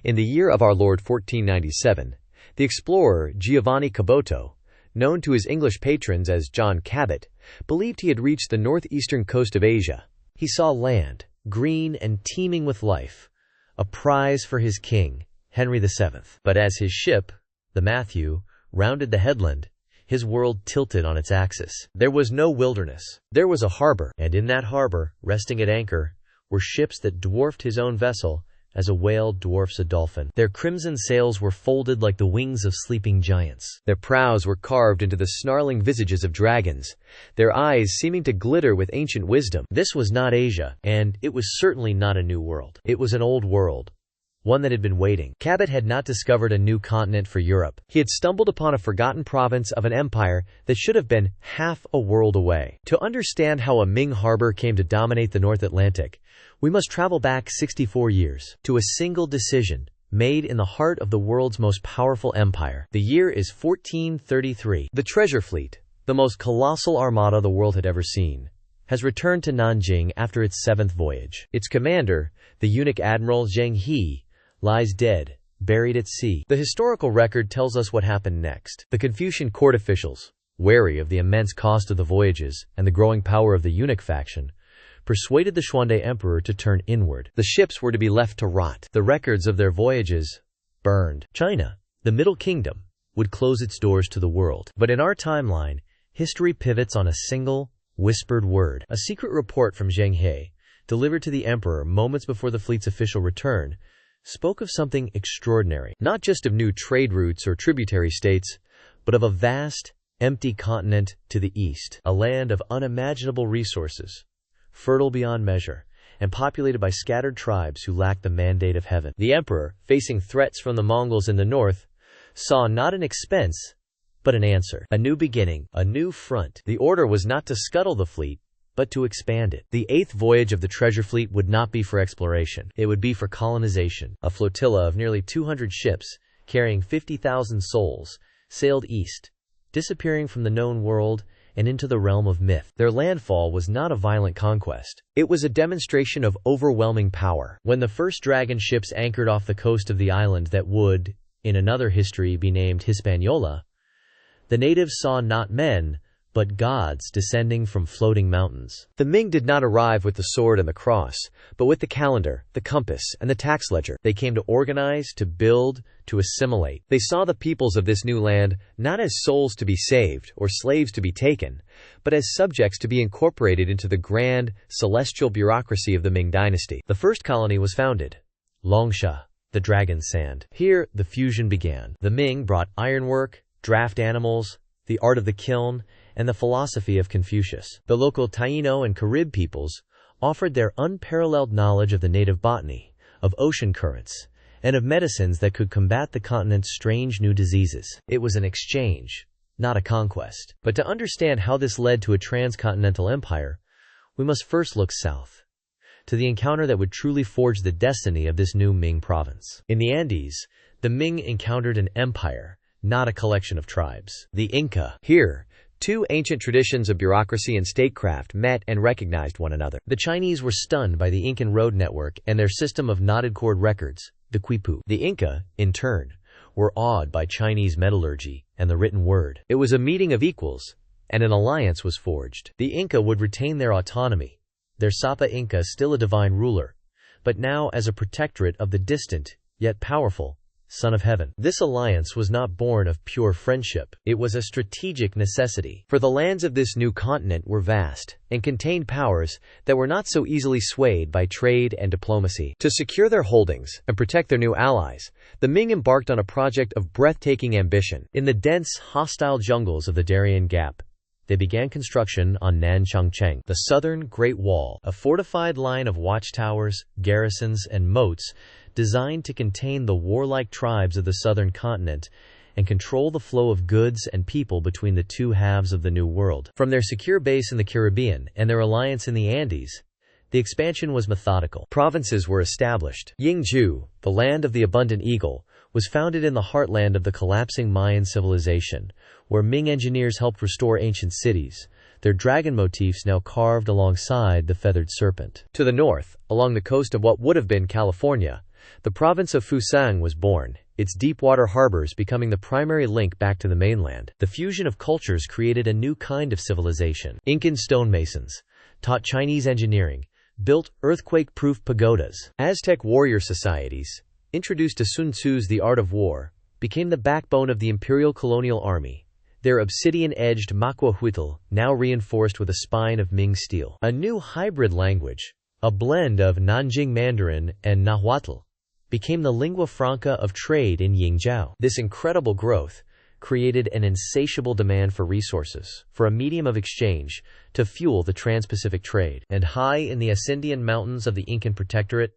In the year of our Lord 1497, the explorer Giovanni Caboto, known to his English patrons as John Cabot, believed he had reached the northeastern coast of Asia. He saw land, green and teeming with life, a prize for his king, Henry VII. But as his ship, the Matthew, rounded the headland, his world tilted on its axis. There was no wilderness. There was a harbor, and in that harbor, resting at anchor, were ships that dwarfed his own vessel as a whale dwarfs a dolphin. Their crimson sails were folded like the wings of sleeping giants. Their prows were carved into the snarling visages of dragons, their eyes seeming to glitter with ancient wisdom. This was not Asia, and it was certainly not a new world. It was an old world, one that had been waiting. Cabot had not discovered a new continent for Europe. He had stumbled upon a forgotten province of an empire that should have been half a world away. To understand how a Ming harbor came to dominate the North Atlantic, we must travel back 64 years to a single decision made in the heart of the world's most powerful empire. The year is 1433. The treasure fleet, the most colossal armada the world had ever seen, has returned to Nanjing after its 7th voyage. Its commander, the eunuch admiral Zheng He, lies dead, buried at sea. The historical record tells us what happened next. The Confucian court officials, wary of the immense cost of the voyages and the growing power of the eunuch faction, persuaded the Xuande emperor to turn inward. The ships were to be left to rot, the records of their voyages burned. China, the Middle Kingdom, would close its doors to the world. But in our timeline, history pivots on a single, whispered word. A secret report from Zheng He, delivered to the emperor moments before the fleet's official return, spoke of something extraordinary, not just of new trade routes or tributary states, but of a vast, empty continent to the east, a land of unimaginable resources, fertile beyond measure, and populated by scattered tribes who lacked the mandate of heaven. The emperor, facing threats from the Mongols in the north, saw not an expense, but an answer, a new beginning, a new front. The order was not to scuttle the fleet, but to expand it. The 8th voyage of the treasure fleet would not be for exploration. It would be for colonization. A flotilla of nearly 200 ships, carrying 50,000 souls, sailed east, disappearing from the known world and into the realm of myth. Their landfall was not a violent conquest. It was a demonstration of overwhelming power. When the first dragon ships anchored off the coast of the island that would, in another history, be named Hispaniola, the natives saw not men, but gods descending from floating mountains. The Ming did not arrive with the sword and the cross, but with the calendar, the compass, and the tax ledger. They came to organize, to build, to assimilate. They saw the peoples of this new land not as souls to be saved or slaves to be taken, but as subjects to be incorporated into the grand, celestial bureaucracy of the Ming dynasty. The first colony was founded, Longsha, the Dragon's Sand. Here, the fusion began. The Ming brought ironwork, draft animals, the art of the kiln, and the philosophy of Confucius. The local Taino and Carib peoples offered their unparalleled knowledge of the native botany, of ocean currents, and of medicines that could combat the continent's strange new diseases. It was an exchange, not a conquest. But to understand how this led to a transcontinental empire, we must first look south, to the encounter that would truly forge the destiny of this new Ming province. In the Andes, the Ming encountered an empire, not a collection of tribes. The Inca. Here, two ancient traditions of bureaucracy and statecraft met and recognized one another. The Chinese were stunned by the Incan road network and their system of knotted cord records, the quipu. The Inca, in turn, were awed by Chinese metallurgy and the written word. It was a meeting of equals, and an alliance was forged. The Inca would retain their autonomy, their Sapa Inca still a divine ruler, but now as a protectorate of the distant, yet powerful, Son of Heaven. This alliance was not born of pure friendship. It was a strategic necessity. For the lands of this new continent were vast, and contained powers that were not so easily swayed by trade and diplomacy. To secure their holdings and protect their new allies, the Ming embarked on a project of breathtaking ambition. In the dense, hostile jungles of the Darien Gap, they began construction on Nanchangcheng, the southern Great Wall, a fortified line of watchtowers, garrisons, and moats designed to contain the warlike tribes of the southern continent and control the flow of goods and people between the two halves of the New World. From their secure base in the Caribbean and their alliance in the Andes, the expansion was methodical. Provinces were established. Yingzhou, the land of the abundant eagle, was founded in the heartland of the collapsing Mayan civilization, where Ming engineers helped restore ancient cities, their dragon motifs now carved alongside the feathered serpent. To the north, along the coast of what would have been California, the province of Fusang was born, its deep-water harbors becoming the primary link back to the mainland. The fusion of cultures created a new kind of civilization. Incan stonemasons taught Chinese engineering, built earthquake-proof pagodas. Aztec warrior societies introduced to Sun Tzu's The Art of War, became the backbone of the imperial colonial army, their obsidian-edged macuahuitl now reinforced with a spine of Ming steel. A new hybrid language, a blend of Nanjing Mandarin and Nahuatl, became the lingua franca of trade in Yingzhou. This incredible growth created an insatiable demand for resources, for a medium of exchange, to fuel the trans-Pacific trade. And high in the Ascendian mountains of the Incan Protectorate,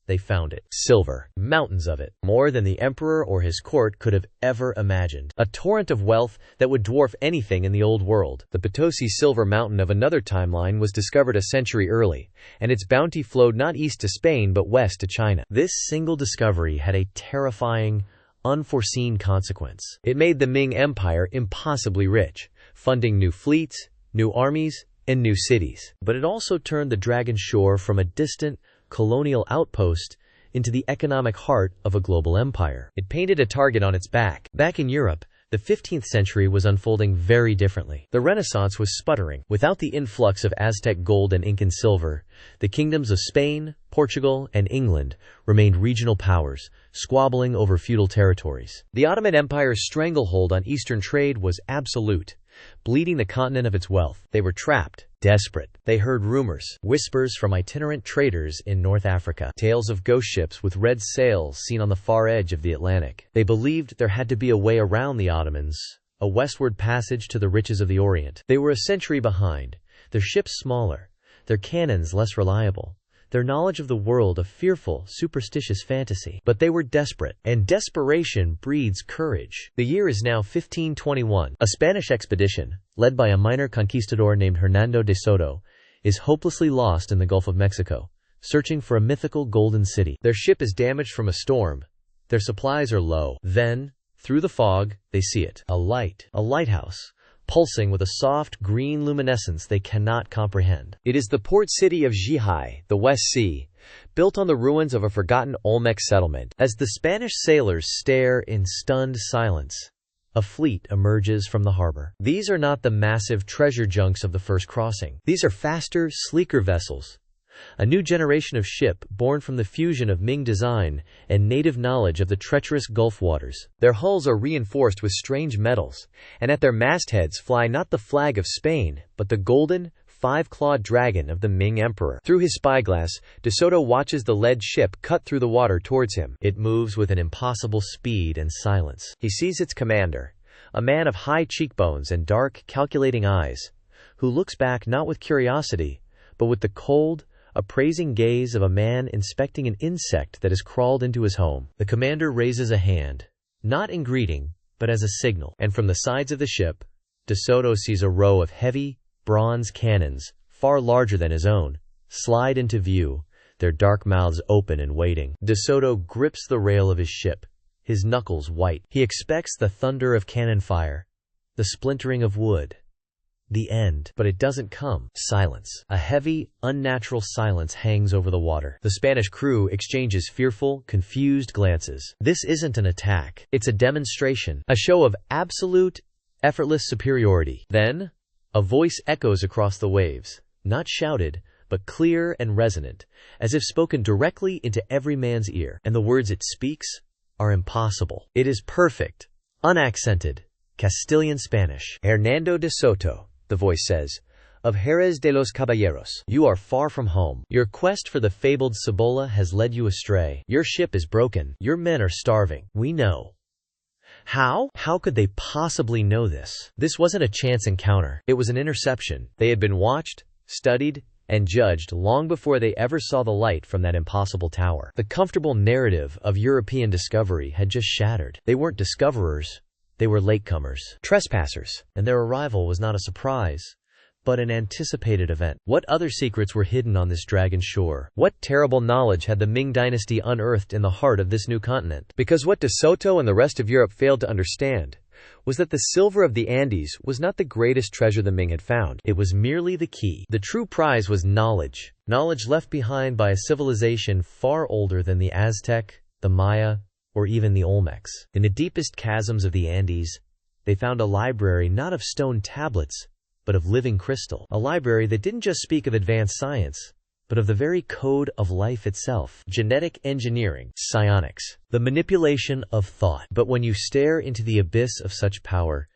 they found it. Silver. Mountains of it. More than the emperor or his court could have ever imagined. A torrent of wealth that would dwarf anything in the Old World. The Potosi Silver Mountain of another timeline was discovered a century early, and its bounty flowed not east to Spain but west to China. This single discovery had a terrifying, unforeseen consequence. It made the Ming Empire impossibly rich, funding new fleets, new armies, and new cities. But it also turned the Dragon Shore from a distant, colonial outpost into the economic heart of a global empire. It painted a target on its back. Back in Europe, the 15th century was unfolding very differently. The Renaissance was sputtering. Without the influx of Aztec gold and Incan silver, the kingdoms of Spain, Portugal, and England remained regional powers, squabbling over feudal territories. The Ottoman Empire's stranglehold on Eastern trade was absolute, bleeding the continent of its wealth. They were trapped, desperate. They heard rumors, whispers from itinerant traders in North Africa, tales of ghost ships with red sails seen on the far edge of the Atlantic. They believed there had to be a way around the Ottomans, a westward passage to the riches of the Orient. They were a century behind, their ships smaller, their cannons less reliable, their knowledge of the world a fearful, superstitious fantasy. But they were desperate, and desperation breeds courage. The year is now 1521. A Spanish expedition, led by a minor conquistador named Hernando de Soto, is hopelessly lost in the Gulf of Mexico, searching for a mythical golden city. Their ship is damaged from a storm. Their supplies are low. Then, through the fog, they see it. A lighthouse, pulsing with a soft green luminescence they cannot comprehend. It is the port city of Zhihai, the West Sea, built on the ruins of a forgotten Olmec settlement. As the Spanish sailors stare in stunned silence, a fleet emerges from the harbor. These are not the massive treasure junks of the first crossing. These are faster, sleeker vessels, a new generation of ship born from the fusion of Ming design and native knowledge of the treacherous Gulf waters. Their hulls are reinforced with strange metals, and at their mastheads fly not the flag of Spain, but the golden, five-clawed dragon of the Ming emperor. Through his spyglass, De Soto watches the lead ship cut through the water towards him. It moves with an impossible speed and silence. He sees its commander, a man of high cheekbones and dark, calculating eyes, who looks back not with curiosity, but with the cold, appraising gaze of a man inspecting an insect that has crawled into his home. The commander raises a hand, not in greeting, but as a signal, and from the sides of the ship, De Soto sees a row of heavy, bronze cannons, far larger than his own, slide into view, their dark mouths open and waiting. De Soto grips the rail of his ship, his knuckles white. He expects the thunder of cannon fire, the splintering of wood, the end. But it doesn't come. Silence. A heavy, unnatural silence hangs over the water. The Spanish crew exchanges fearful, confused glances. This isn't an attack. It's a demonstration, a show of absolute, effortless superiority. Then, a voice echoes across the waves, not shouted, but clear and resonant, as if spoken directly into every man's ear. And the words it speaks are impossible. It is perfect, unaccented, Castilian Spanish. Hernando de Soto, the voice says, of Jerez de los Caballeros. You are far from home. Your quest for the fabled Cibola has led you astray. Your ship is broken. Your men are starving. We know. How? How could they possibly know this? This wasn't a chance encounter. It was an interception. They had been watched, studied, and judged long before they ever saw the light from that impossible tower. The comfortable narrative of European discovery had just shattered. They weren't discoverers. They were latecomers, trespassers, and their arrival was not a surprise, but an anticipated event. What other secrets were hidden on this dragon shore? What terrible knowledge had the Ming dynasty unearthed in the heart of this new continent? Because what De Soto and the rest of Europe failed to understand was that the silver of the Andes was not the greatest treasure the Ming had found. It was merely the key. The true prize was knowledge. Knowledge left behind by a civilization far older than the Aztec, the Maya, or even the Olmecs. In the deepest chasms of the Andes, they found a library not of stone tablets, but of living crystal. A library that didn't just speak of advanced science, but of the very code of life itself. Genetic engineering, psionics, the manipulation of thought. But when you stare into the abyss of such power,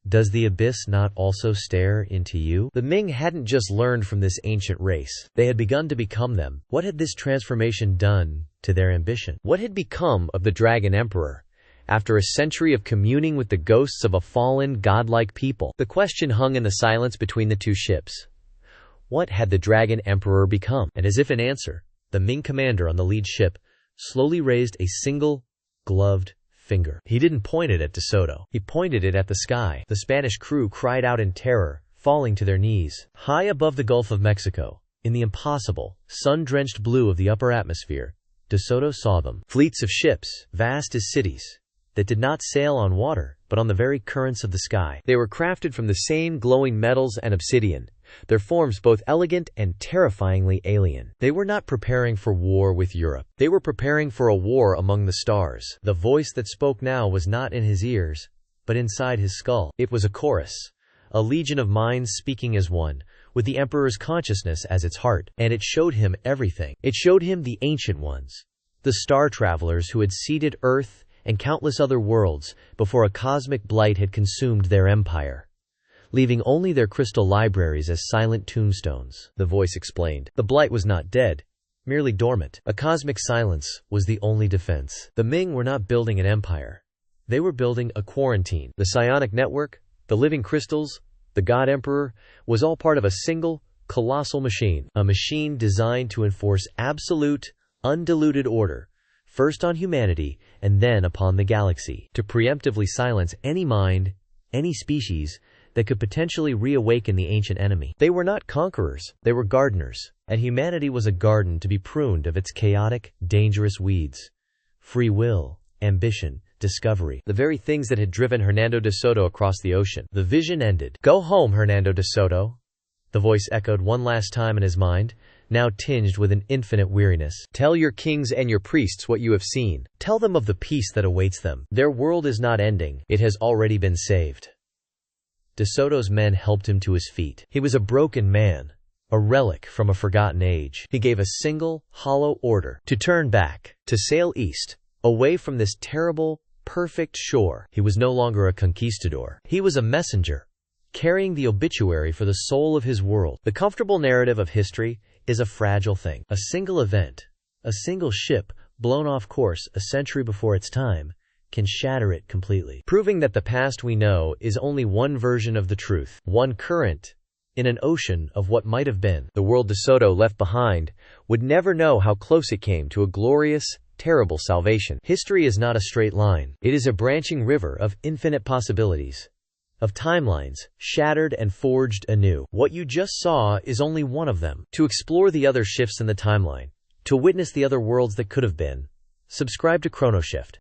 does the abyss not also stare into you? The Ming hadn't just learned from this ancient race. They had begun to become them. What had this transformation done to their ambition? What had become of the Dragon Emperor after a century of communing with the ghosts of a fallen, godlike people? The question hung in the silence between the two ships. What had the Dragon Emperor become? And as if in answer, the Ming commander on the lead ship slowly raised a single, gloved finger. He didn't point it at De Soto. He pointed it at the sky. The Spanish crew cried out in terror, falling to their knees. High above the Gulf of Mexico, in the impossible, sun-drenched blue of the upper atmosphere, De Soto saw them. Fleets of ships, vast as cities, that did not sail on water, but on the very currents of the sky. They were crafted from the same glowing metals and obsidian, their forms both elegant and terrifyingly alien. They were not preparing for war with Europe. They were preparing for a war among the stars. The voice that spoke now was not in his ears, but inside his skull. It was a chorus, a legion of minds speaking as one, with the Emperor's consciousness as its heart. And it showed him everything. It showed him the ancient ones, the star travelers who had seeded Earth and countless other worlds before a cosmic blight had consumed their empire, leaving only their crystal libraries as silent tombstones. The voice explained. The blight was not dead, merely dormant. A cosmic silence was the only defense. The Ming were not building an empire. They were building a quarantine. The psionic network, the living crystals, the God Emperor, was all part of a single, colossal machine. A machine designed to enforce absolute, undiluted order, first on humanity and then upon the galaxy. To preemptively silence any mind, any species, that could potentially reawaken the ancient enemy. They were not conquerors, they were gardeners, and humanity was a garden to be pruned of its chaotic, dangerous weeds. Free will, ambition, discovery, the very things that had driven Hernando de Soto across the ocean. The vision ended. "Go home, Hernando de Soto," the voice echoed one last time in his mind, now tinged with an infinite weariness. "Tell your kings and your priests what you have seen. Tell them of the peace that awaits them. Their world is not ending, it has already been saved." De Soto's men helped him to his feet. He was a broken man, a relic from a forgotten age. He gave a single, hollow order to turn back, to sail east, away from this terrible, perfect shore. He was no longer a conquistador. He was a messenger, carrying the obituary for the soul of his world. The comfortable narrative of history is a fragile thing. A single event, a single ship, blown off course a century before its time, can shatter it completely, proving that the past we know is only one version of the truth, one current in an ocean of what might have been. The world De Soto left behind would never know how close it came to a glorious, terrible salvation. History is not a straight line. It is a branching river of infinite possibilities, of timelines, shattered and forged anew. What you just saw is only one of them. To explore the other shifts in the timeline, to witness the other worlds that could have been, subscribe to ChronoShift.